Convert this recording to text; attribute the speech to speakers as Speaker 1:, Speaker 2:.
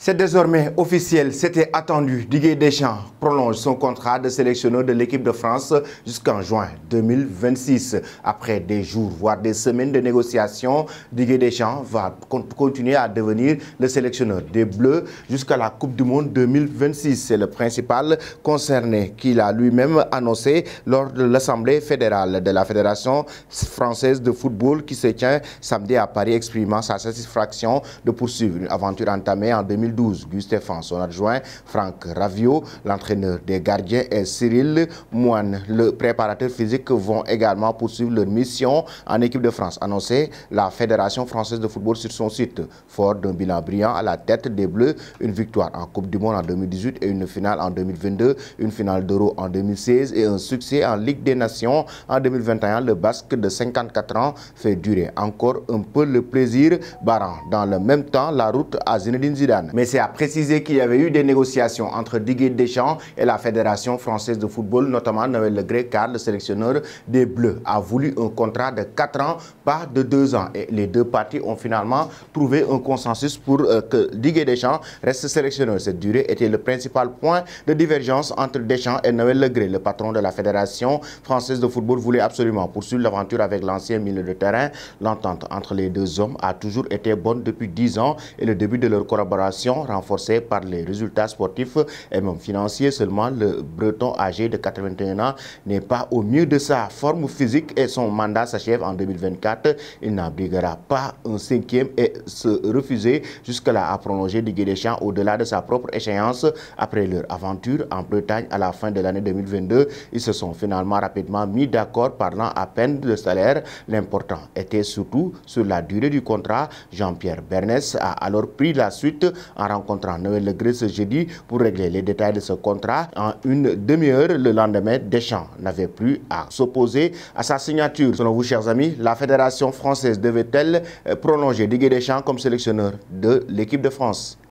Speaker 1: C'est désormais officiel, c'était attendu. Didier Deschamps prolonge son contrat de sélectionneur de l'équipe de France jusqu'en juin 2026. Après des jours, voire des semaines de négociations, Didier Deschamps va continuer à devenir le sélectionneur des Bleus jusqu'à la Coupe du Monde 2026. C'est le principal concerné qu'il a lui-même annoncé lors de l'Assemblée fédérale de la Fédération française de football qui se tient samedi à Paris, exprimant sa satisfaction de poursuivre une aventure entamée en 2012. Guy Stéphane, son adjoint, Franck Raviot, l'entraîneur des gardiens, et Cyril Moine, le préparateur physique, vont également poursuivre leur mission en équipe de France, annoncé la Fédération française de football sur son site. Fort d'un bilan brillant à la tête des Bleus, une victoire en Coupe du Monde en 2018 et une finale en 2022, une finale d'Euro en 2016 et un succès en Ligue des Nations en 2021, le Basque de 54 ans fait durer encore un peu le plaisir, barrant dans le même temps la route à Zinedine Zidane. Mais c'est à préciser qu'il y avait eu des négociations entre Didier Deschamps et la Fédération française de football, notamment Noël Le Graët, car le sélectionneur des Bleus a voulu un contrat de 4 ans, pas de 2 ans. Et les deux parties ont finalement trouvé un consensus pour que Didier Deschamps reste sélectionneur. Cette durée était le principal point de divergence entre Deschamps et Noël Le Graët. Le patron de la Fédération française de football voulait absolument poursuivre l'aventure avec l'ancien milieu de terrain. L'entente entre les deux hommes a toujours été bonne depuis 10 ans et le début de leur collaboration renforcée par les résultats sportifs et même financiers. Seulement, le Breton âgé de 81 ans n'est pas au mieux de sa forme physique et son mandat s'achève en 2024. Il n'abriguera pas un 5e et se refuser jusque-là à prolonger Didier Deschamps au-delà de sa propre échéance. Après leur aventure en Bretagne à la fin de l'année 2022, ils se sont finalement rapidement mis d'accord, parlant à peine de salaire. L'important était surtout sur la durée du contrat. Jean-Pierre Bernès a alors pris la suite en rencontrant Noël Le Graët ce jeudi pour régler les détails de ce contrat. En une demi-heure, le lendemain, Deschamps n'avait plus à s'opposer à sa signature. Selon vous, chers amis, la Fédération française devait-elle prolonger Didier Deschamps comme sélectionneur de l'équipe de France?